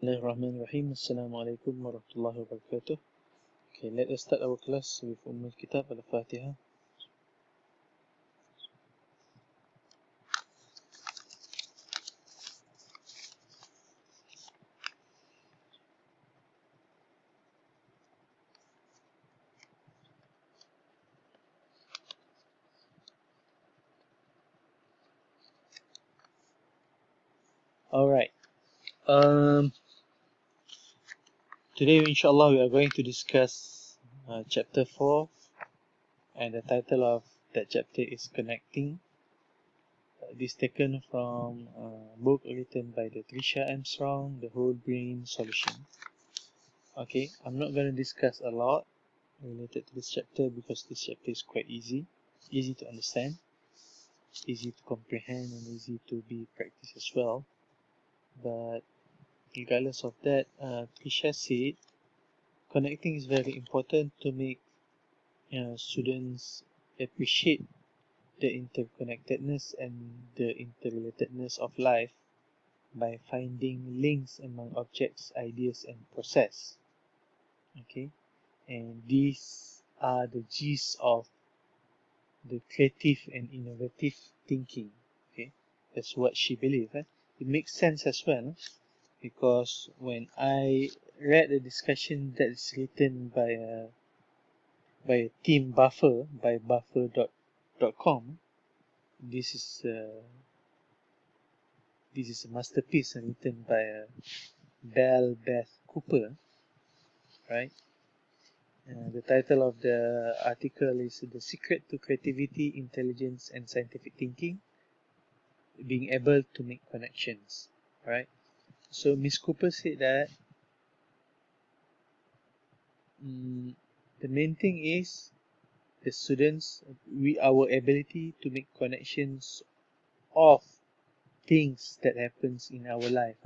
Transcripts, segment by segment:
Bismillahirrahmanirrahim. Assalamualaikum warahmatullahi wabarakatuh. Okay, let us start our class with Kitab Al-Fatihah. Alright. Today, inshallah, we are going to discuss chapter 4, and the title of that chapter is Connecting. This taken from a book written by the Tricia Armstrong, The Whole Brain Solution. Okay, I'm not going to discuss a lot related to this chapter because this chapter is quite easy to understand, easy to comprehend, and easy to be practiced as well. But regardless of that, Tricia said connecting is very important to make students appreciate the interconnectedness and the interrelatedness of life by finding links among objects, ideas, and process. Okay, and these are the gist of the creative and innovative thinking. Okay, that's what she believes. It makes sense as well, because when I read the discussion that is written by Tim Buffer, by buffer.com, this is a masterpiece written by Bell Beth Cooper, right? The title of the article is The Secret to Creativity, Intelligence, and Scientific Thinking, Being Able to Make Connections, right? So Miss Cooper said that the main thing is the students, our ability to make connections of things that happens in our life.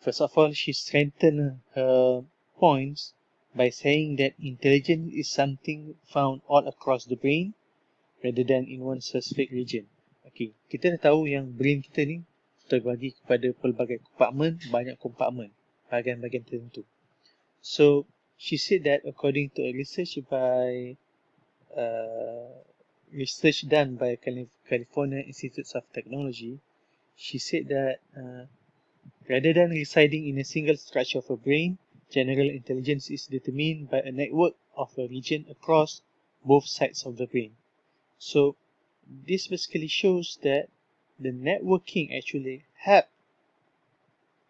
First of all, she strengthened her points by saying that intelligence is something found all across the brain rather than in one specific region. Okay, kita dah tahu yang brain kita ni terbagi kepada pelbagai kompartmen, banyak kompartmen, bahagian-bahagian tertentu. So, she said that according to a research done by California Institute of Technology, she said that rather than residing in a single structure of a brain, general intelligence is determined by a network of a region across both sides of the brain. So, this basically shows that the networking actually help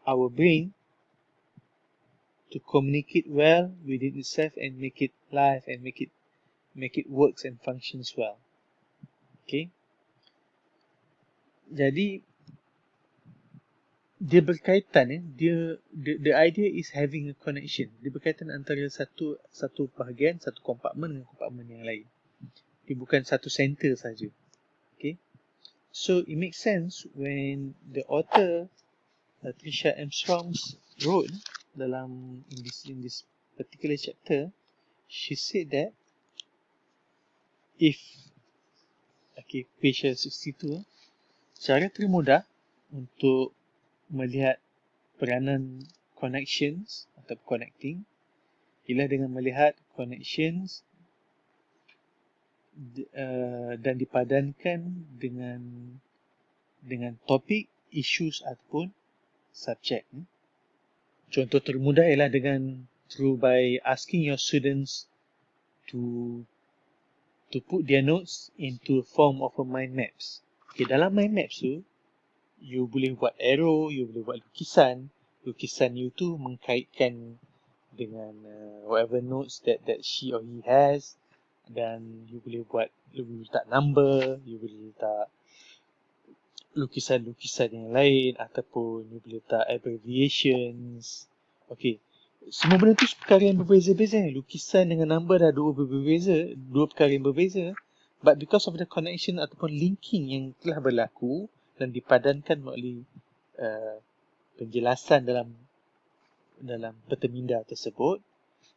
our brain to communicate well within itself and make it live and make it works and functions well. Okay. Jadi dia berkaitan the idea is having a connection. Dia berkaitan antara satu bahagian, satu kompartmen dengan kompartmen yang lain. Dia bukan satu center saja. Okay. So it makes sense when the author Tricia Armstrong wrote in this particular chapter, she said that page 62, cara termudah untuk melihat peranan connections atau connecting ialah dengan melihat connections dan dipadankan dengan topik, issues ataupun subjek. Contoh termudah ialah by asking your students to put their notes into form of a mind maps. Okay, dalam mind maps tu, you boleh buat arrow, you boleh buat lukisan you tu mengkaitkan dengan whatever notes that she or he has, dan you boleh letak number, you boleh letak lukisan yang lain, ataupun you boleh letak abbreviations. Okay, semua benda tu perkara yang berbeza-beza. Lukisan dengan number dah dua perkara yang berbeza, but because of the connection ataupun linking yang telah berlaku dan dipadankan melalui penjelasan dalam peta minda tersebut,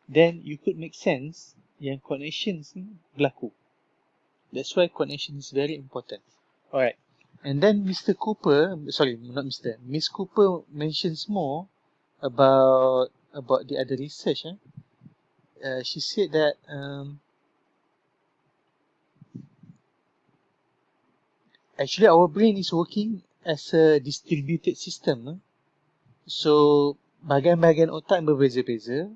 then you could make sense yang connections ni berlaku. That's why connection is very important. Alright. And then Mr. Cooper, sorry, not Mr. Miss Cooper mentions more about the other research. She said that actually our brain is working as a distributed system. So bahagian-bahagian otak berbeza-beza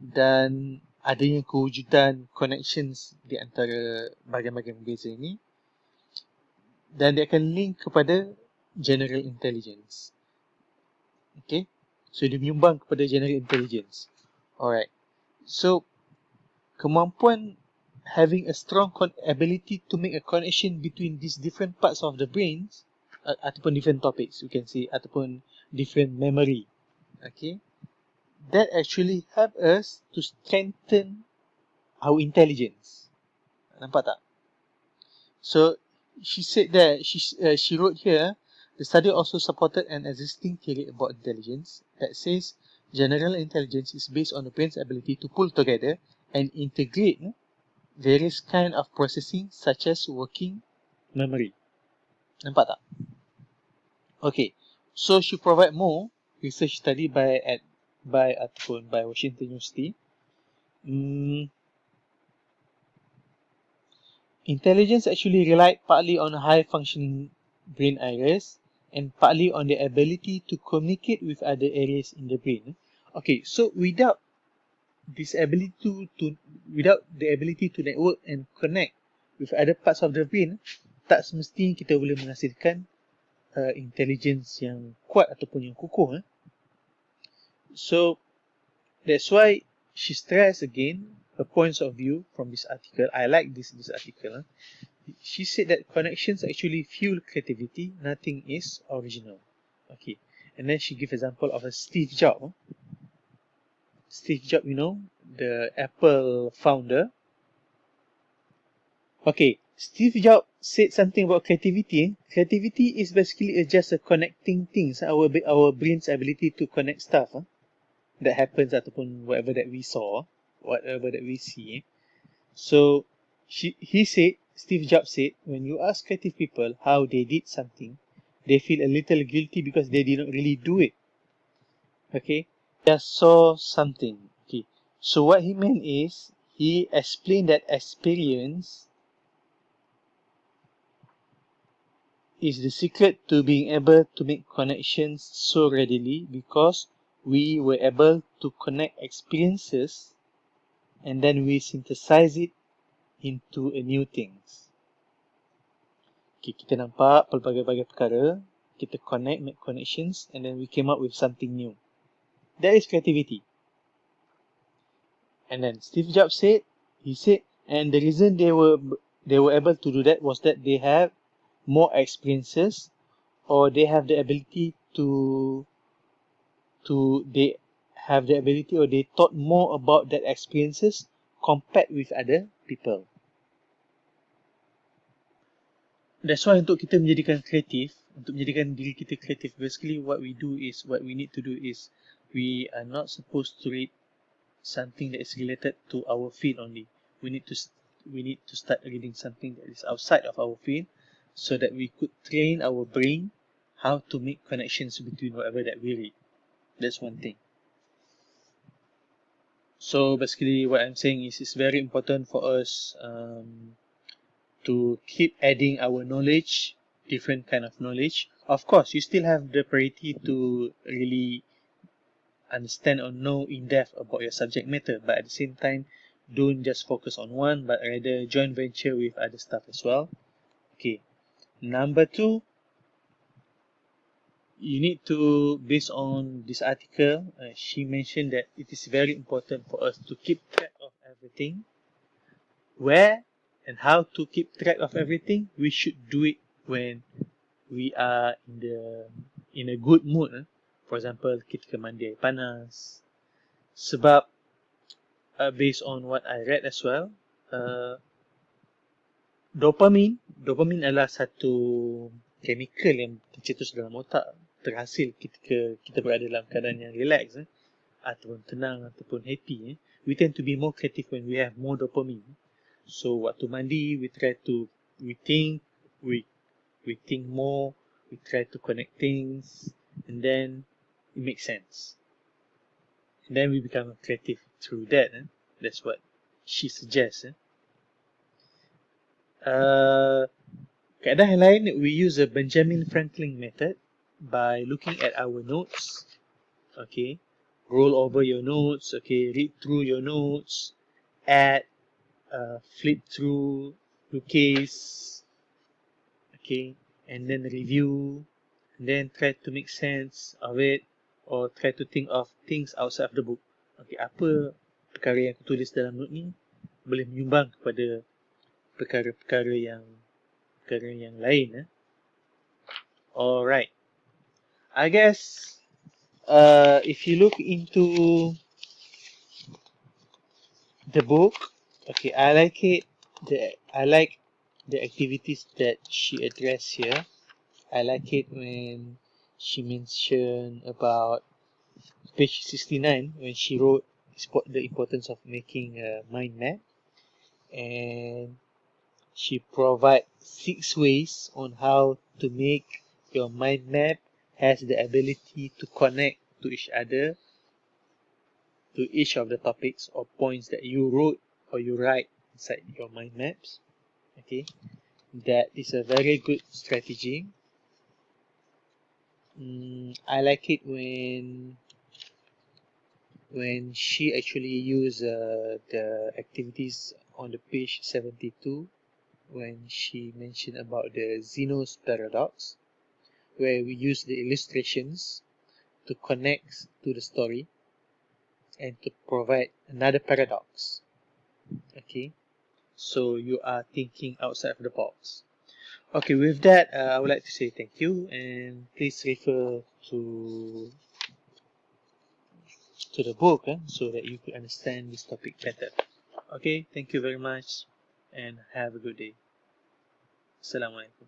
dan adanya kewujudan connections di antara bahagian-bahagian berbeza ini, dan dia akan link kepada general intelligence. Okay, so dia menyumbang kepada general intelligence. Alright, so kemampuan having a strong ability to make a connection between these different parts of the brains, ataupun different topics, we can say, ataupun different memory, okay, that actually help us to strengthen our intelligence. Nampak tak? So she said that she wrote here, the study also supported an existing theory about intelligence that says general intelligence is based on the brain's ability to pull together and integrate various kind of processing such as working memory. Nampak tak? Okay, so she provide more research study by Washington University. Intelligence actually relied partly on high functioning brain areas and partly on the ability to communicate with other areas in the brain. Okay, so without this ability without the ability to network and connect with other parts of the brain, tak semestinya kita boleh menghasilkan intelligence yang kuat ataupun yang kukuh. So that's why she stressed again her points of view from this article. I like this article. She said that connections actually fuel creativity. Nothing is original. Okay, and then she gave example of a Steve Jobs. Steve Jobs, you know, the Apple founder. Okay, Steve Jobs said something about creativity. Creativity is basically just a connecting things. Our brain's ability to connect stuff that happens ataupun whatever that we saw, whatever that we see. So Steve Jobs said, when you ask creative people how they did something, they feel a little guilty because they did not really do it. Okay, just saw something. Okay, so what he meant is he explained that experience is the secret to being able to make connections so readily because we were able to connect experiences and then we synthesize it into a new things. Okay, kita nampak pelbagai-bagai perkara, kita make connections, and then we came up with something new. That is creativity. And then Steve Jobs said, and the reason they were able to do that was that they have more experiences, or they have the ability or they thought more about that experiences compared with other people. That's why untuk kita menjadikan kreatif, untuk menjadikan diri kita kreatif, basically what we need to do is we are not supposed to read something that is related to our field only. We need to start reading something that is outside of our field so that we could train our brain how to make connections between whatever that we read. That's one thing. So basically what I'm saying is it's very important for us to keep adding our knowledge, different kind of knowledge. Of course, you still have the priority to really understand or know in depth about your subject matter, but at the same time, don't just focus on one, but rather joint venture with other stuff as well. Okay, number 2, you need to, based on this article, she mentioned that it is very important for us to keep track of everything. Where and how to keep track of everything, we should do it when we are in a good mood. For example, ketika mandi air panas. Sebab based on what I read as well, dopamine adalah satu chemical yang tercetus dalam otak, terhasil ketika kita berada dalam keadaan yang relax ataupun tenang ataupun happy. We tend to be more creative when we have more dopamine. So waktu mandi, we think, we We think more, we try to connect things, and then it makes sense. And then we become creative through that. That's what she suggests. Keadaan yang lain, we use a Benjamin Franklin method by looking at our notes. Okay, roll over your notes. Okay, read through your notes, add, flip through, case. Okay, and then review, and then try to make sense of it, or try to think of things outside of the book. Okay, apa perkara yang aku tulis dalam note ni boleh menyumbang kepada perkara-perkara yang lain. Alright, I guess if you look into the book, okay, I like it. I like the activities that she addressed here. I like it when she mentioned about page 69 when she wrote the importance of making a mind map, and she provides 6 ways on how to make your mind map has the ability to connect to each other, to each of the topics or points that you wrote or you write inside your mind maps. Okay, that is a very good strategy. I like it when she actually used the activities on the page 72 when she mentioned about the Zeno's paradox, where we use the illustrations to connect to the story and to provide another paradox. Okay, so you are thinking outside of the box. Okay, with that, I would like to say thank you, and please refer to the book so that you could understand this topic better. Okay, thank you very much, and have a good day. Assalamualaikum.